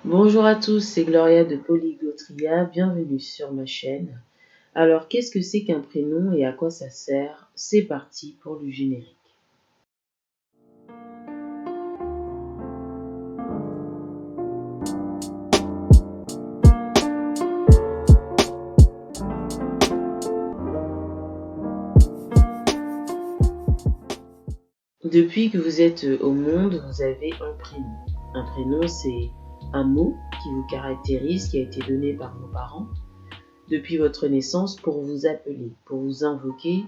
Bonjour à tous, c'est Gloria de Polygotria, bienvenue sur ma chaîne. Alors, qu'est-ce que c'est qu'un prénom et à quoi ça sert? C'est parti pour le générique. Depuis que vous êtes au monde, vous avez un prénom. Un prénom, c'est un mot qui vous caractérise, qui a été donné par vos parents depuis votre naissance pour vous appeler, pour vous invoquer,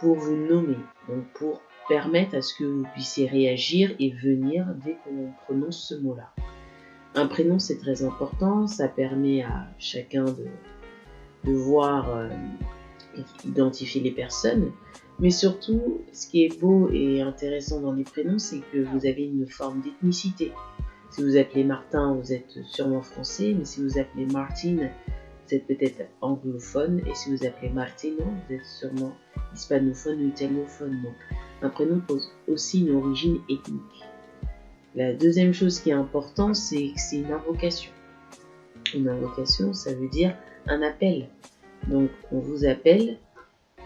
pour vous nommer, donc pour permettre à ce que vous puissiez réagir et venir dès que l'on prononce ce mot-là. Un prénom, c'est très important, ça permet à chacun de voir, identifier les personnes, mais surtout, ce qui est beau et intéressant dans les prénoms, c'est que vous avez une forme d'ethnicité. Si vous appelez Martin, vous êtes sûrement français, mais si vous appelez Martine, vous êtes peut-être anglophone, et si vous appelez Martino, vous êtes sûrement hispanophone ou italophone. Donc, un prénom pose aussi une origine ethnique. La deuxième chose qui est importante, c'est que c'est une invocation. Une invocation, ça veut dire un appel. Donc, on vous appelle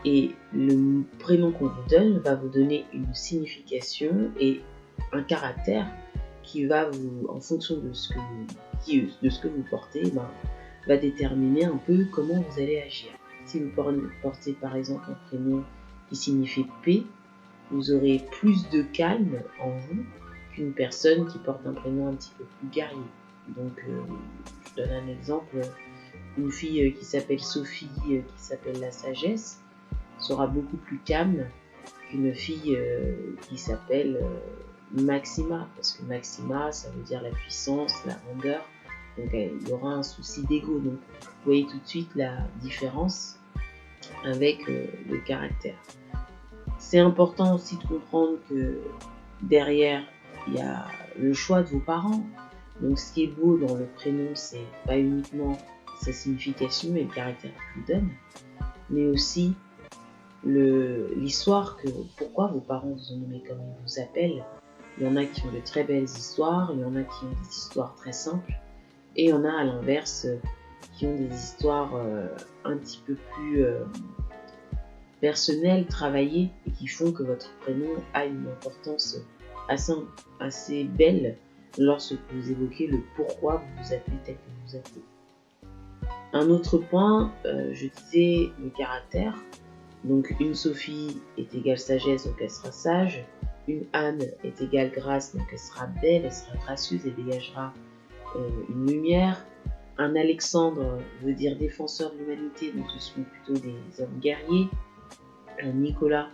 et le prénom qu'on vous donne va vous donner une signification et un caractère qui va vous, en fonction de ce que vous portez, va déterminer un peu comment vous allez agir. Si vous portez par exemple un prénom qui signifie paix, vous aurez plus de calme en vous qu'une personne qui porte un prénom un petit peu plus guerrier. Donc, je donne un exemple. Une fille qui s'appelle Sophie, qui s'appelle la sagesse, sera beaucoup plus calme qu'une fille qui s'appelle Maxima, parce que Maxima, ça veut dire la puissance, la rondeur. Donc, il y aura un souci d'ego. Donc, vous voyez tout de suite la différence avec le caractère. C'est important aussi de comprendre que derrière, il y a le choix de vos parents. Donc, ce qui est beau dans le prénom, c'est pas uniquement sa signification et le caractère qu'il vous donne, mais aussi l'histoire pourquoi vos parents vous ont nommé comme ils vous appellent. Il y en a qui ont de très belles histoires, il y en a qui ont des histoires très simples, et il y en a à l'inverse qui ont des histoires un petit peu plus personnelles, travaillées, et qui font que votre prénom a une importance assez belle lorsque vous évoquez le pourquoi vous vous appelez tel que vous vous appelez. Un autre point, je disais le caractère. Donc une Sophie est égale sagesse, donc elle sera sage. Une Anne est égale grâce, donc elle sera belle, elle sera gracieuse et dégagera une lumière. Un Alexandre veut dire défenseur de l'humanité, donc ce sont plutôt des hommes guerriers. Un Nicolas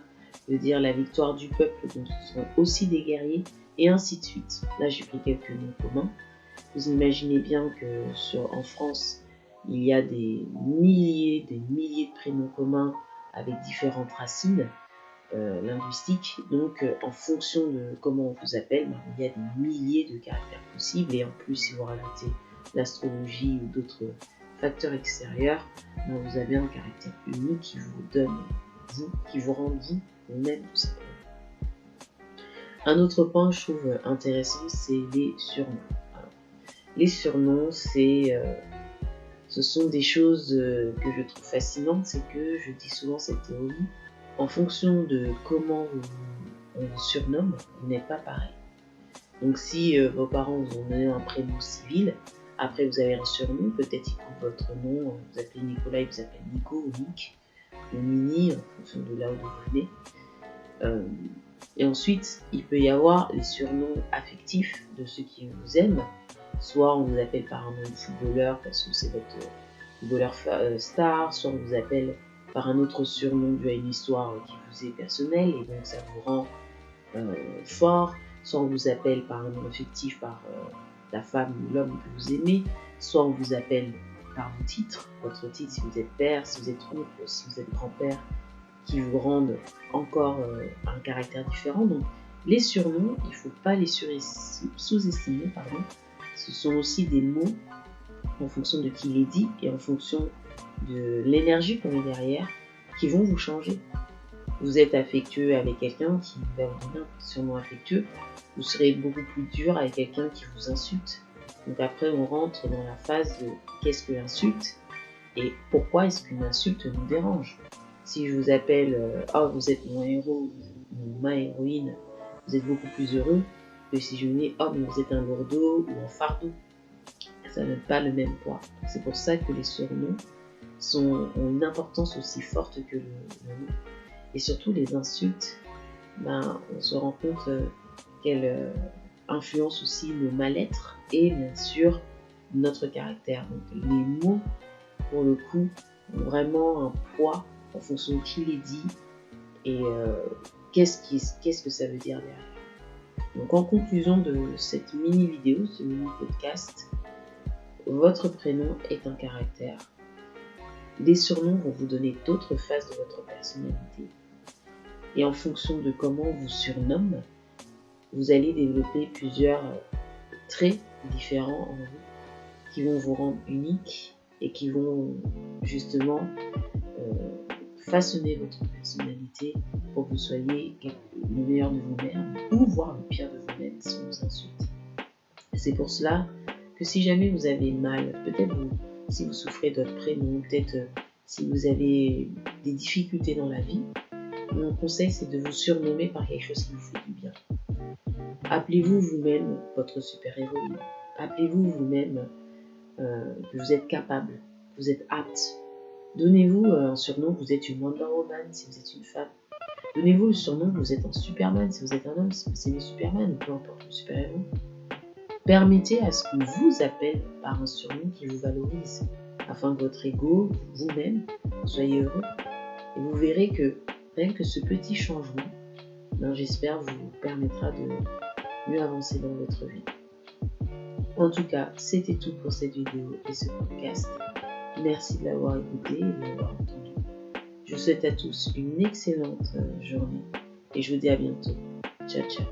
veut dire la victoire du peuple, donc ce sont aussi des guerriers, et ainsi de suite. Là, j'ai pris quelques noms communs. Vous imaginez bien que en France, il y a des milliers de prénoms communs avec différentes racines linguistiques. Donc, en fonction de comment on vous appelle, il y a des milliers de caractères possibles. Et en plus, si vous rajoutez l'astrologie ou d'autres facteurs extérieurs, vous avez un caractère unique qui vous donne vous, qui vous rend vous-même tout simplement. Un autre point que je trouve intéressant, c'est les surnoms. Alors, les surnoms, ce sont des choses que je trouve fascinantes, c'est que je dis souvent cette théorie, en fonction de comment on vous surnomme, vous n'êtes pas pareil. Donc si vos parents vous ont donné un prénom civil, après vous avez un surnom, peut-être ils coupent votre nom, vous appelez Nicolas, ils vous appellent Nico ou Nick, ou Mini, en fonction de là où vous venez. Et ensuite, il peut y avoir les surnoms affectifs de ceux qui vous aiment. Soit on vous appelle par un nom de footballeur parce que c'est votre footballeur star, soit on vous appelle par un autre surnom dû à une histoire qui vous est personnelle et donc ça vous rend fort, soit on vous appelle par un nom affectif par la femme ou l'homme que vous aimez, soit on vous appelle par vos titres, votre titre si vous êtes père, si vous êtes oncle, si vous êtes grand-père, qui vous rendent encore un caractère différent. Donc les surnoms, il ne faut pas les sous-estimer, pardon. Ce sont aussi des mots en fonction de qui les dit et en fonction de l'énergie qu'on met derrière qui vont vous changer. Vous êtes affectueux avec quelqu'un qui va vous donner un surnom affectueux, vous serez beaucoup plus dur avec quelqu'un qui vous insulte. Donc après, on rentre dans la phase de qu'est-ce que l'insulte et pourquoi est-ce qu'une insulte nous dérange. Si je vous appelle oh, vous êtes mon héros ou ma héroïne, vous êtes beaucoup plus heureux que si je vous dis oh, mais vous êtes un lourdeau ou un fardeau. Ça n'a pas le même poids. C'est pour ça que les surnoms ont une importance aussi forte que le nom. Et surtout les insultes, on se rend compte qu'elles influencent aussi nos mal-être et bien sûr notre caractère. Donc les mots, pour le coup, ont vraiment un poids en fonction de qui les dit et qu'est-ce que ça veut dire derrière. Donc en conclusion de cette mini vidéo, ce mini podcast, votre prénom est un caractère. Les surnoms vont vous donner d'autres phases de votre personnalité. Et en fonction de comment on vous surnomme, vous allez développer plusieurs traits différents en vous qui vont vous rendre unique et qui vont justement façonner votre personnalité pour que vous soyez le meilleur de vous-même ou voire le pire de vous-même si on vous insulte. Et c'est pour cela que si jamais vous avez mal, peut-être si vous souffrez de votre prénom, peut-être si vous avez des difficultés dans la vie, mon conseil c'est de vous surnommer par quelque chose qui vous fait du bien. Appelez-vous vous-même votre super-héroïne. Appelez-vous vous-même que vous êtes capable, que vous êtes apte. Donnez-vous un surnom, vous êtes une Wonder Woman si vous êtes une femme. Donnez-vous le surnom, vous êtes un Superman si vous êtes un homme, si vous aimez Superman ou peu importe le super-héros. Permettez à ce qu'on vous appelle par un surnom qui vous valorise, afin que votre ego, vous-même, soyez heureux. Et vous verrez que rien que ce petit changement, j'espère, vous permettra de mieux avancer dans votre vie. En tout cas, c'était tout pour cette vidéo et ce podcast. Merci de l'avoir écouté et de l'avoir entendu. Je vous souhaite à tous une excellente journée et je vous dis à bientôt. Ciao, ciao.